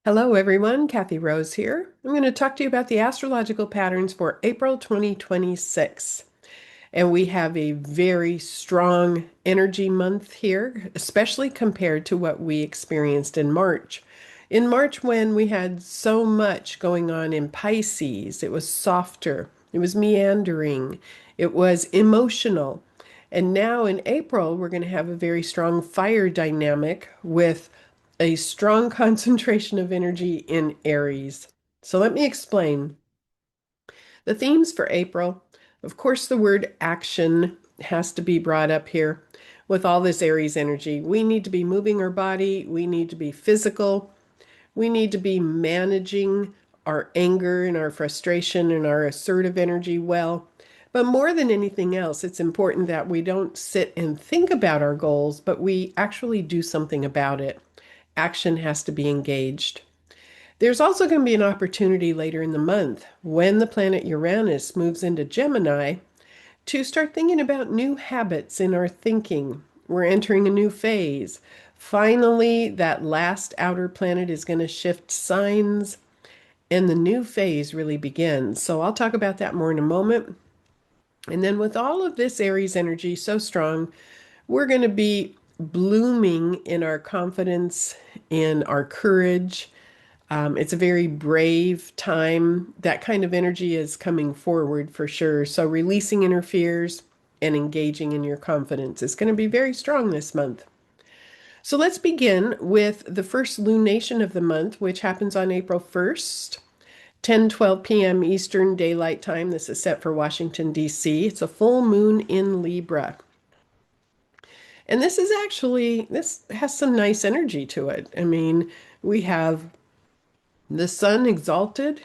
Hello, everyone. Kathy Rose here. I'm going to talk to you about the astrological patterns for April 2026. And we have a very strong energy month here, especially compared to what we experienced in March. In March, when we had so much going on in Pisces, it was softer, it was meandering, it was emotional. And now in April, we're going to have a very strong fire dynamic with a strong concentration of energy in Aries. So let me explain. The themes for April, of course, the word action has to be brought up here with all this Aries energy. We need to be moving our body, we need to be physical, we need to be managing our anger and our frustration and our assertive energy well. But more than anything else, it's important that we don't sit and think about our goals, but we actually do something about it. Action has to be engaged. There's also going to be an opportunity later in the month when the planet Uranus moves into Gemini to start thinking about new habits in our thinking. We're entering a new phase. Finally, that last outer planet is going to shift signs and the new phase really begins. So I'll talk about that more in a moment. And then, with all of this Aries energy so strong, we're going to be blooming in our confidence, in our courage. It's a very brave time. That kind of energy is coming forward for sure. So, releasing inner fears and engaging in your confidence is going to be very strong this month. So, let's begin with the first lunation of the month, which happens on April 1st. 10:12 p.m. Eastern Daylight Time. This is set for Washington, D.C. It's a full moon in Libra. And this has some nice energy to it. I mean, we have the sun exalted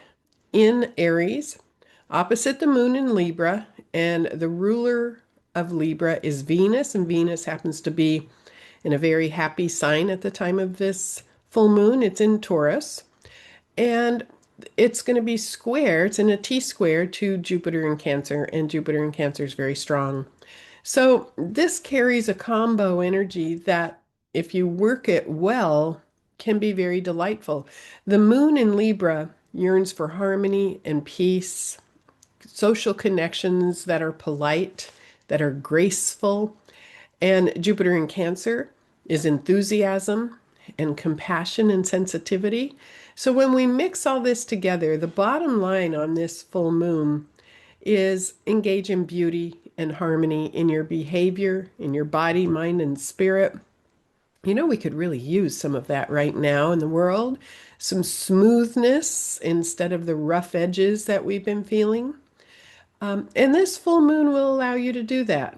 in Aries, opposite the moon in Libra, and the ruler of Libra is Venus, and Venus happens to be in a very happy sign at the time of this full moon. It's in Taurus, and it's going to be square. It's in a T square to Jupiter in Cancer, and Jupiter in Cancer is very strong. So this carries a combo energy that, if you work it well, can be very delightful. The moon in Libra yearns for harmony and peace, social connections that are polite, that are graceful. And Jupiter in Cancer is enthusiasm and compassion and sensitivity. So when we mix all this together, the bottom line on this full moon is engage in beauty and harmony in your behavior, in your body, mind, and spirit. You know, we could really use some of that right now in the world. Some smoothness instead of the rough edges that we've been feeling. And this full moon will allow you to do that.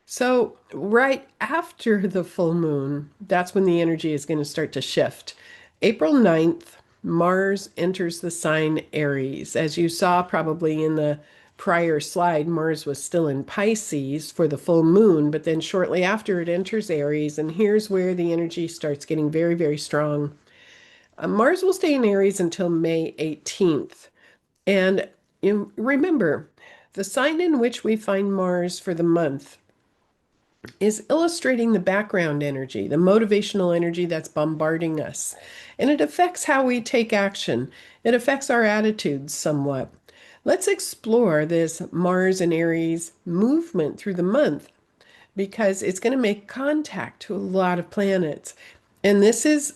So, right after the full moon, that's when the energy is going to start to shift. April 9th, Mars enters the sign Aries. As you saw probably in the prior slide, Mars was still in Pisces for the full moon, but then shortly after it enters Aries, and here's where the energy starts getting very, very strong. Mars will stay in Aries until May 18th. And remember, the sign in which we find Mars for the month is illustrating the background energy, the motivational energy that's bombarding us. And it affects how we take action. It affects our attitudes somewhat. Let's explore this Mars and Aries movement through the month because it's going to make contact to a lot of planets. And this is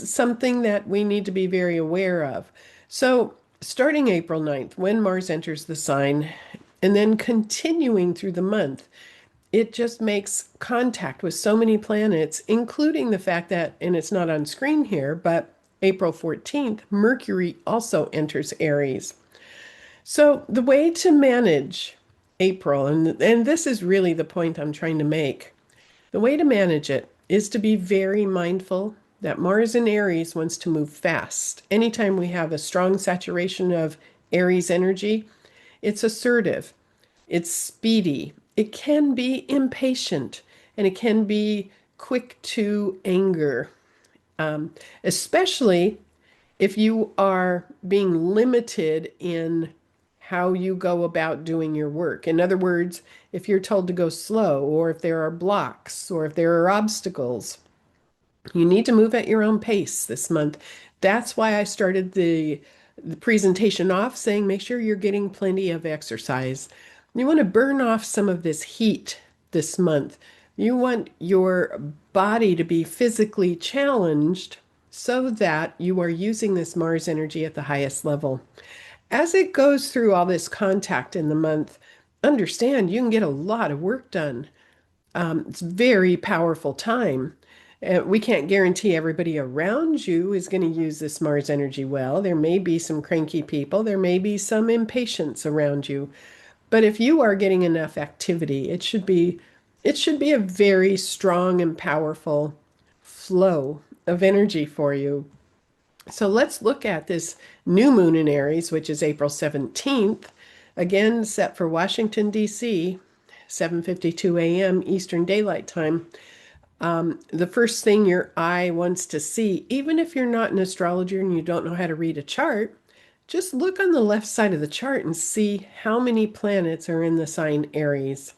something that we need to be very aware of. So, starting April 9th, when Mars enters the sign, and then continuing through the month, it just makes contact with so many planets, including the fact that, and it's not on screen here, but April 14th, Mercury also enters Aries. So the way to manage April, and this is really the point I'm trying to make, the way to manage it is to be very mindful that Mars in Aries wants to move fast. Anytime we have a strong saturation of Aries energy, it's assertive. It's speedy. It can be impatient and it can be quick to anger, especially if you are being limited in how you go about doing your work. In other words, if you're told to go slow, or if there are blocks, or if there are obstacles, You need to move at your own pace this month. That's why I started the presentation off saying make sure you're getting plenty of exercise. You want to burn off some of this heat this month. You want your body to be physically challenged so that you are using this Mars energy at the highest level. As it goes through all this contact in the month, understand you can get a lot of work done. It's very powerful time. We can't guarantee everybody around you is going to use this Mars energy well. There may be some cranky people, there may be some impatience around you. But if you are getting enough activity, it should be a very strong and powerful flow of energy for you. So let's look at this new moon in Aries, which is April 17th, again set for Washington, D.C., 7:52 a.m. Eastern Daylight Time. The first thing your eye wants to see, even if you're not an astrologer and you don't know how to read a chart, just look on the left side of the chart and see how many planets are in the sign Aries.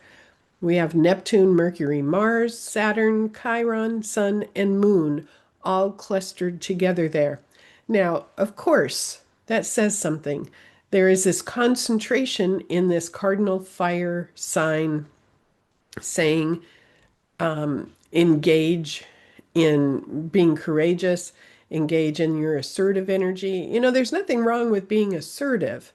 We have Neptune, Mercury, Mars, Saturn, Chiron, Sun, and Moon all clustered together there. Now, of course, that says something. There is this concentration in this cardinal fire sign saying engage in being courageous, engage in your assertive energy. There's nothing wrong with being assertive,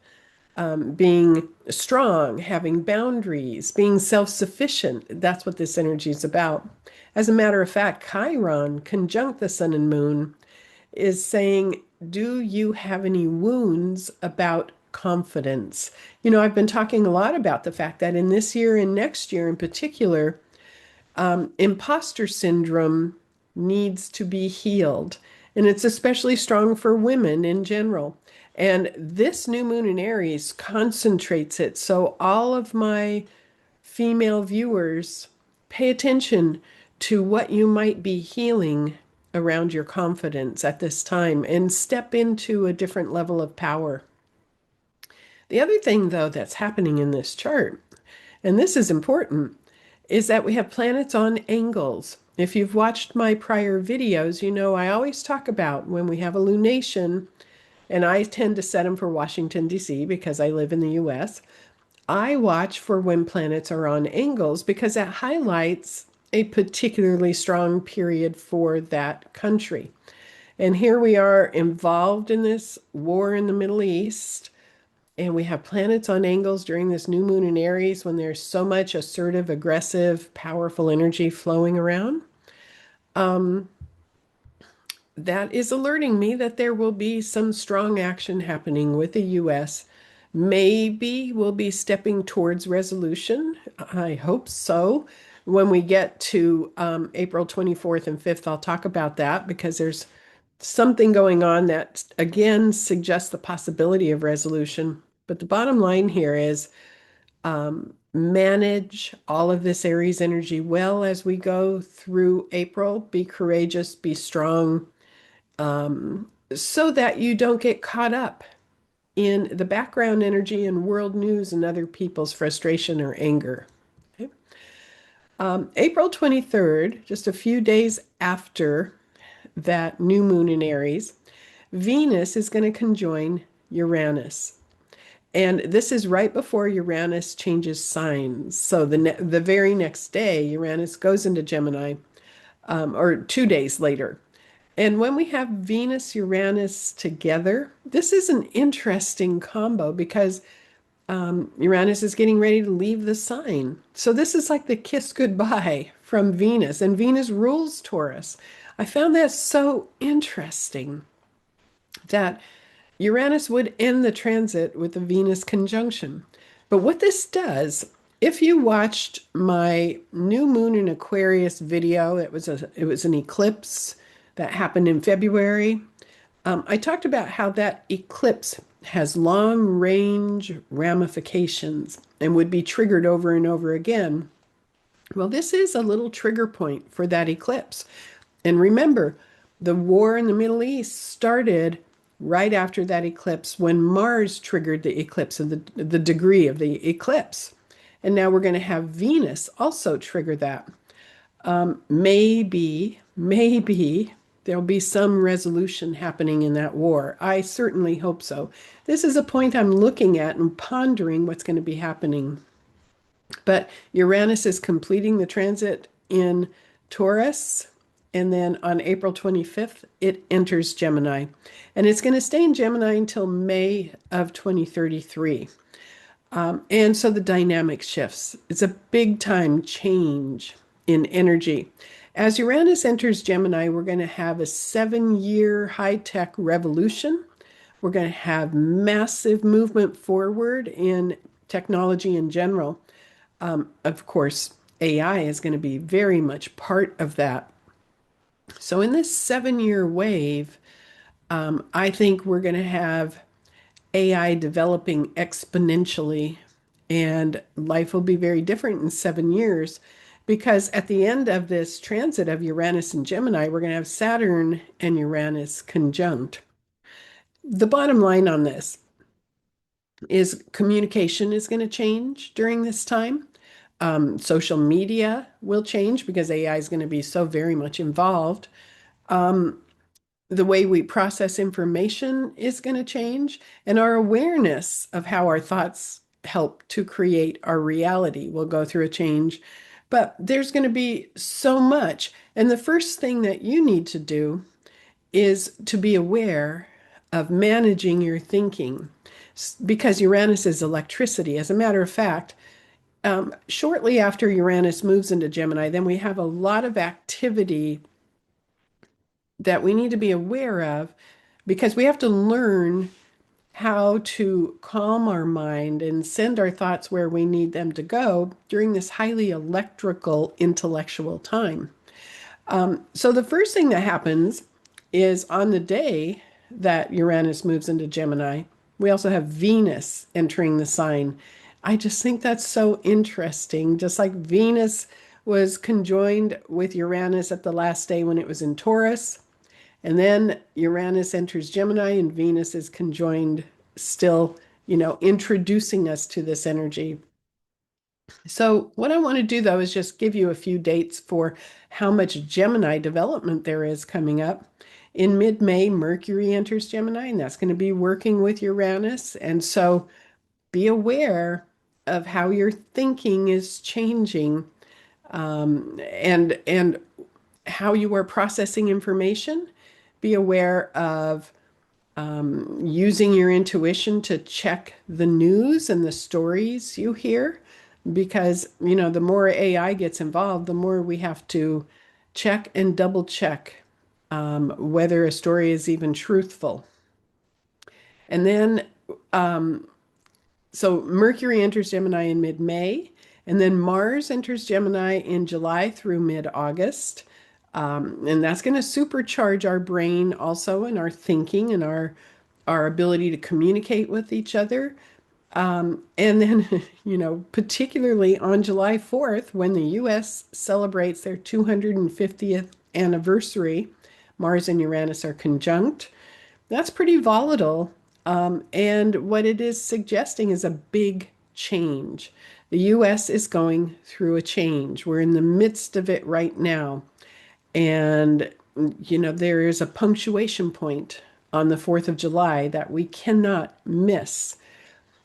being strong, having boundaries, being self-sufficient. That's what this energy is about. As a matter of fact, Chiron conjunct the sun and moon is saying, do you have any wounds about confidence? I've been talking a lot about the fact that in this year and next year in particular, imposter syndrome needs to be healed. And it's especially strong for women in general. And this new moon in Aries concentrates it. So all of my female viewers, pay attention to what you might be healing around your confidence at this time and step into a different level of power. The other thing, though, that's happening in this chart, and this is important, is that we have planets on angles. If you've watched my prior videos, you know I always talk about when we have a lunation, and I tend to set them for Washington, D.C. because I live in the U.S. I watch for when planets are on angles because that highlights a particularly strong period for that country. And here we are involved in this war in the Middle East. And we have planets on angles during this new moon in Aries when there's so much assertive, aggressive, powerful energy flowing around. That is alerting me that there will be some strong action happening with the U.S. Maybe we'll be stepping towards resolution. I hope so. When we get to April 24th and 5th, I'll talk about that because there's something going on that, again, suggests the possibility of resolution. But the bottom line here is manage all of this Aries energy well as we go through April. Be courageous, be strong, so that you don't get caught up in the background energy and world news and other people's frustration or anger. Okay? April 23rd, just a few days after that new moon in Aries, Venus is going to conjoin Uranus. And this is right before Uranus changes signs. So the very next day, Uranus goes into Gemini, or 2 days later. And when we have Venus Uranus together, this is an interesting combo because Uranus is getting ready to leave the sign. So this is like the kiss goodbye from Venus, and Venus rules Taurus. I found that so interesting that Uranus would end the transit with the Venus conjunction. But what this does, if you watched my new moon in Aquarius video, it was an eclipse that happened in February. I talked about how that eclipse has long range ramifications and would be triggered over and over again. Well, this is a little trigger point for that eclipse. And remember, the war in the Middle East started right after that eclipse when Mars triggered the eclipse of the degree of the eclipse. And now we're going to have Venus also trigger that. Maybe there'll be some resolution happening in that war. I certainly hope so. This is a point I'm looking at and pondering what's going to be happening. But Uranus is completing the transit in Taurus. And then on April 25th, it enters Gemini. And it's going to stay in Gemini until May of 2033. And so the dynamic shifts. It's a big time change in energy. As Uranus enters Gemini, we're going to have a 7 year high tech revolution. We're going to have massive movement forward in technology in general. Of course, AI is going to be very much part of that. So, in this 7 year wave, I think we're going to have AI developing exponentially, and life will be very different in 7 years because at the end of this transit of Uranus and Gemini, we're going to have Saturn and Uranus conjunct. The bottom line on this is communication is going to change during this time. Social media will change because AI is going to be so very much involved. The way we process information is going to change, and our awareness of how our thoughts help to create our reality will go through a change. But there's going to be so much. And the first thing that you need to do is to be aware of managing your thinking because Uranus is electricity. As a matter of fact, shortly after Uranus moves into Gemini, then we have a lot of activity that we need to be aware of because we have to learn how to calm our mind and send our thoughts where we need them to go during this highly electrical intellectual time. So the first thing that happens is on the day that Uranus moves into Gemini, we also have Venus entering the sign. I just think that's so interesting. Just like Venus was conjoined with Uranus at the last day when it was in Taurus, and then Uranus enters Gemini and Venus is conjoined still, introducing us to this energy. So, what I want to do though is just give you a few dates for how much Gemini development there is coming up. In mid-May, Mercury enters Gemini, and that's going to be working with Uranus. And so be aware of how your thinking is changing, and how you are processing information. Be aware of using your intuition to check the news and the stories you hear, because, the more AI gets involved, the more we have to check and double check whether a story is even truthful. And then, so Mercury enters Gemini in mid-May, and then Mars enters Gemini in July through mid-August. And that's going to supercharge our brain also and our thinking and our ability to communicate with each other. And then, particularly on July 4th, when the US celebrates their 250th anniversary, Mars and Uranus are conjunct. That's pretty volatile. And what it is suggesting is a big change. The US is going through a change. We're in the midst of it right now. And, there is a punctuation point on the 4th of July that we cannot miss.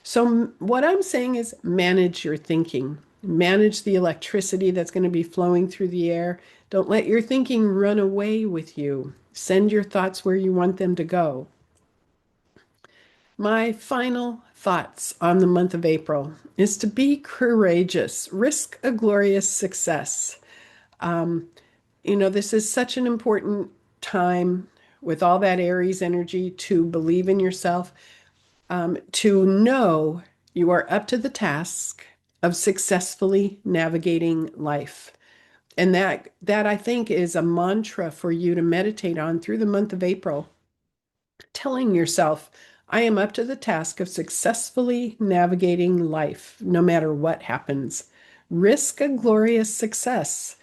So, what I'm saying is manage your thinking, manage the electricity that's going to be flowing through the air. Don't let your thinking run away with you. Send your thoughts where you want them to go. My final thoughts on the month of April is to be courageous, risk a glorious success. This is such an important time with all that Aries energy to believe in yourself, to know you are up to the task of successfully navigating life. And that I think is a mantra for you to meditate on through the month of April, telling yourself, I am up to the task of successfully navigating life, no matter what happens. Risk a glorious success.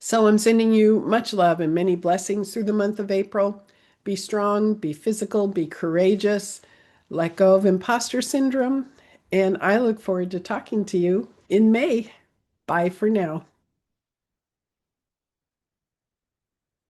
So I'm sending you much love and many blessings through the month of April. Be strong, be physical, be courageous, let go of imposter syndrome, and I look forward to talking to you in May. Bye for now.